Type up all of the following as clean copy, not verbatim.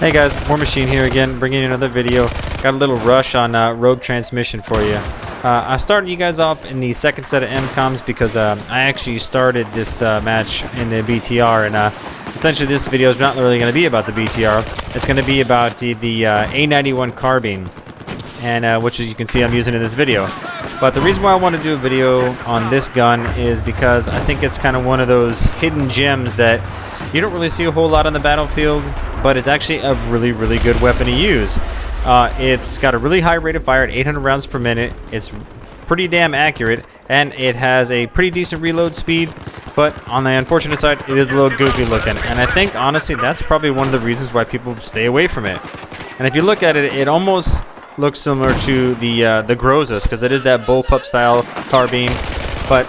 Hey guys, War Machine here again, bringing you another video. Got a little rush on Rogue Transmission for you. I started you guys off in the second set of MCOMs because I actually started this match in the BTR, and essentially this video is not really going to be about the BTR. It's going to be about the A-91 carbine, and which as you can see I'm using in this video. But the reason why I want to do a video on this gun is because I think it's kind of one of those hidden gems that you don't really see a whole lot on the battlefield, but it's actually a really, really good weapon to use. It's got a really high rate of fire at 800 rounds per minute. It's pretty damn accurate, and it has a pretty decent reload speed, but on the unfortunate side, it is a little goofy looking. And I think, honestly, that's probably one of the reasons why people stay away from it. And if you look at it, it almost looks similar to the Grozas, because it is that bullpup style carbine, but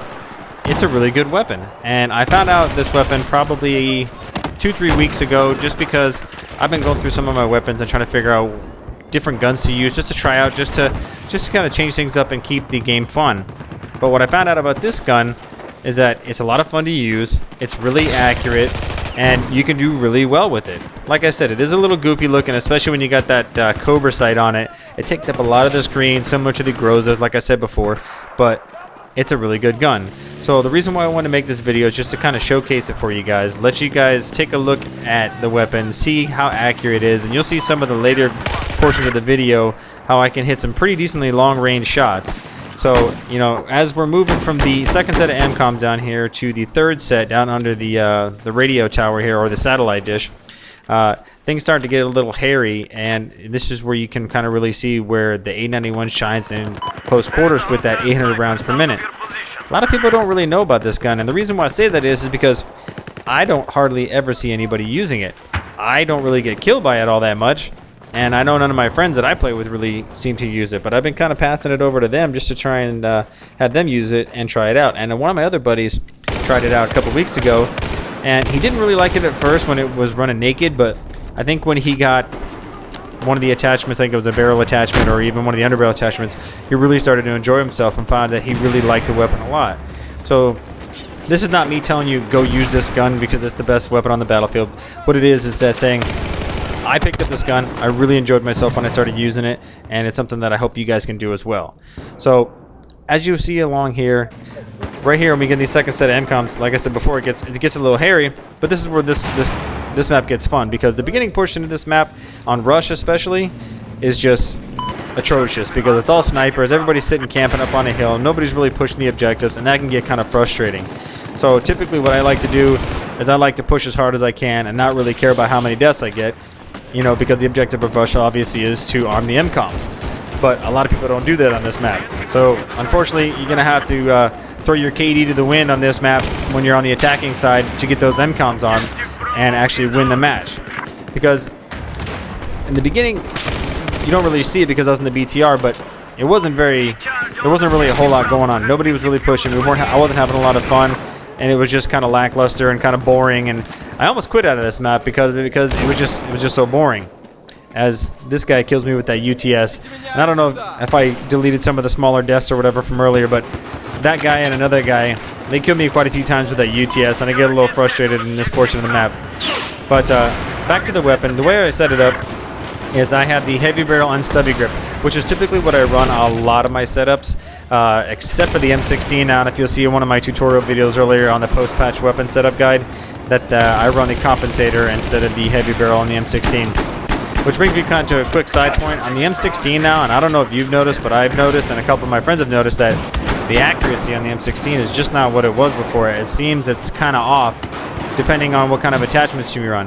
it's a really good weapon. And I found out this weapon probably 2-3 weeks ago, just because I've been going through some of my weapons and trying to figure out different guns to use, just to try out, just to kind of change things up and keep the game fun. But what I found out about this gun is that it's a lot of fun to use, it's really accurate, and you can do really well with it. Like I said, it is a little goofy looking, especially when you got that Cobra sight on it. It takes up a lot of the screen, similar to the Grozas, like I said before, but it's a really good gun. So the reason why I want to make this video is just to kind of showcase it for you guys, let you guys take a look at the weapon, see how accurate it is, and you'll see some of the later portions of the video how I can hit some pretty decently long range shots. So, you know, as we're moving from the second set of MCOM down here to the third set down under the radio tower here, or the satellite dish, things start to get a little hairy, and this is where you can kind of really see where the A-91 shines in close quarters with that 800 rounds per minute. A lot of people don't really know about this gun, and the reason why I say that is because I don't hardly ever see anybody using it. I don't really get killed by it all that much, and I know none of my friends that I play with really seem to use it, but I've been kind of passing it over to them just to try and have them use it and try it out. And one of my other buddies tried it out a couple weeks ago, and he didn't really like it at first when it was running naked, but I think when he got one of the attachments, I think it was a barrel attachment or even one of the underbarrel attachments, he really started to enjoy himself and found that he really liked the weapon a lot. So this is not me telling you go use this gun because it's the best weapon on the battlefield. What it is that saying, I picked up this gun, I really enjoyed myself when I started using it, and it's something that I hope you guys can do as well. So as you see along here, right here when we get the second set of MCOMs, like I said before, it gets a little hairy, but this is where this map gets fun, because the beginning portion of this map, on Rush especially, is just atrocious, because it's all snipers, everybody's sitting camping up on a hill, nobody's really pushing the objectives, and that can get kind of frustrating. So typically what I like to do is I like to push as hard as I can and not really care about how many deaths I get, you know, because the objective of Rush obviously is to arm the MCOMs. But a lot of people don't do that on this map. So unfortunately, you're going to have to throw your KD to the wind on this map when you're on the attacking side to get those MCOMs armed and actually win the match. Because in the beginning, you don't really see it because I was in the BTR, but there wasn't really a whole lot going on. Nobody was really pushing. I wasn't having a lot of fun, and it was just kind of lackluster and kind of boring. And I almost quit out of this map because it was just so boring. As this guy kills me with that UTS, and I don't know if I deleted some of the smaller deaths or whatever from earlier, but that guy and another guy, they killed me quite a few times with that UTS, and I get a little frustrated in this portion of the map. But back to the weapon, the way I set it up is I have the heavy barrel unstubby grip, which is typically what I run a lot of my setups, except for the M16. Now, and if you'll see in one of my tutorial videos earlier on the post-patch weapon setup guide, that I run the compensator instead of the heavy barrel on the M16. Which brings me kind of to a quick side point on the M16 now, and I don't know if you've noticed, but I've noticed, and a couple of my friends have noticed, that the accuracy on the M16 is just not what it was before. It seems it's kind of off, depending on what kind of attachments you run.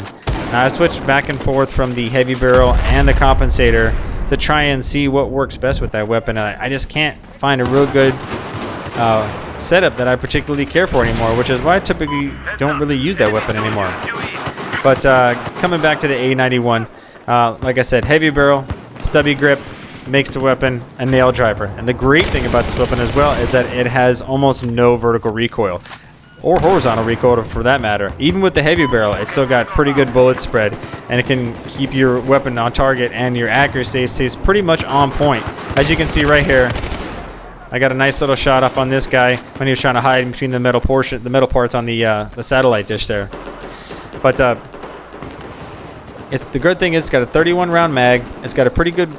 Now I switched back and forth from the heavy barrel and the compensator to try and see what works best with that weapon, and I just can't find a real good setup that I particularly care for anymore, which is why I typically don't really use that weapon anymore. But coming back to the A-91, like I said, heavy barrel, stubby grip, makes the weapon a nail driver. And the great thing about this weapon as well is that it has almost no vertical recoil, or horizontal recoil for that matter. Even with the heavy barrel, it's still got pretty good bullet spread, and it can keep your weapon on target, and your accuracy stays pretty much on point. As you can see right here, I got a nice little shot up on this guy when he was trying to hide between the metal parts on the satellite dish there. But the good thing is it's got a 31 round mag. It's got a pretty good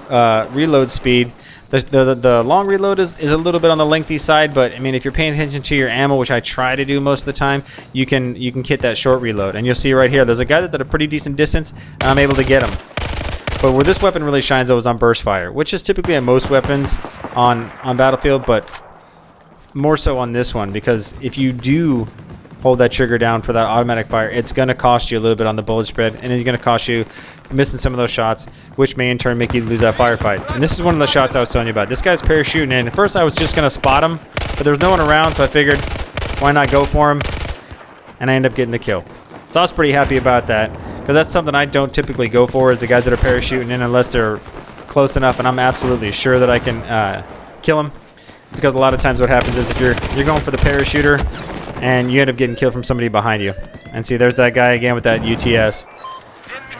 reload speed. The long reload is a little bit on the lengthy side, but I mean, if you're paying attention to your ammo, which I try to do most of the time, you can hit that short reload. And you'll see right here, there's a guy that's at a pretty decent distance, and I'm able to get him. But where this weapon really shines though is on burst fire, which is typically on most weapons on Battlefield, but more so on this one, because if you do hold that trigger down for that automatic fire, it's going to cost you a little bit on the bullet spread, and it's going to cost you missing some of those shots, which may in turn make you lose that firefight. And this is one of the shots I was telling you about. This guy's parachuting in. At first I was just going to spot him, but there was no one around, so I figured why not go for him, and I ended up getting the kill. So I was pretty happy about that, because that's something I don't typically go for, is the guys that are parachuting in unless they're close enough and I'm absolutely sure that I can kill them. Because a lot of times what happens is if you're going for the parachuter and you end up getting killed from somebody behind you. And see, there's that guy again with that UTS.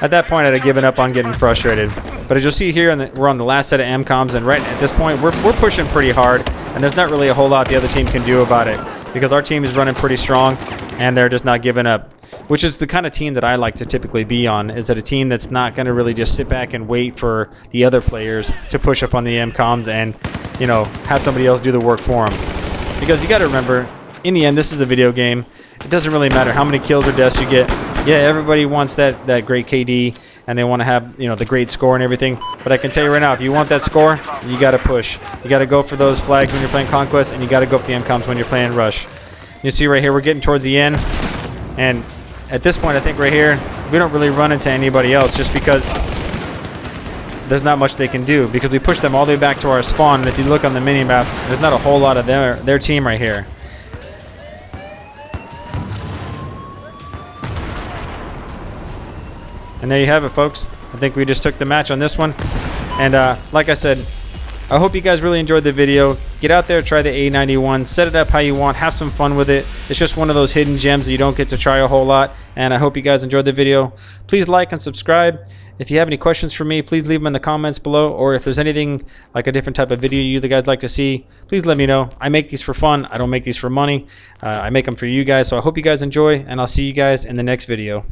At that point, I'd have given up on getting frustrated. But as you'll see here, we're on the last set of MCOMs, and right at this point, we're pushing pretty hard, and there's not really a whole lot the other team can do about it, because our team is running pretty strong, and they're just not giving up. Which is the kind of team that I like to typically be on, is that a team that's not going to really just sit back and wait for the other players to push up on the MCOMs and, you know, have somebody else do the work for them. Because you got to remember, in the end, this is a video game. It doesn't really matter how many kills or deaths you get. Yeah, everybody wants that great KD, and they want to have, you know, the great score and everything. But I can tell you right now, if you want that score, you got to push. You got to go for those flags when you're playing Conquest, and you got to go for the MCOMs when you're playing Rush. You see right here, we're getting towards the end, and at this point, I think right here, we don't really run into anybody else, just because there's not much they can do, because we push them all the way back to our spawn, and if you look on the mini-map, there's not a whole lot of their team right here. And there you have it, folks. I think we just took the match on this one. And like I said, I hope you guys really enjoyed the video. Get out there, try the A-91, set it up how you want, have some fun with it. It's just one of those hidden gems that you don't get to try a whole lot. And I hope you guys enjoyed the video. Please like and subscribe. If you have any questions for me, please leave them in the comments below. Or if there's anything like a different type of video you guys like to see, please let me know. I make these for fun. I don't make these for money. I make them for you guys. So I hope you guys enjoy, and I'll see you guys in the next video.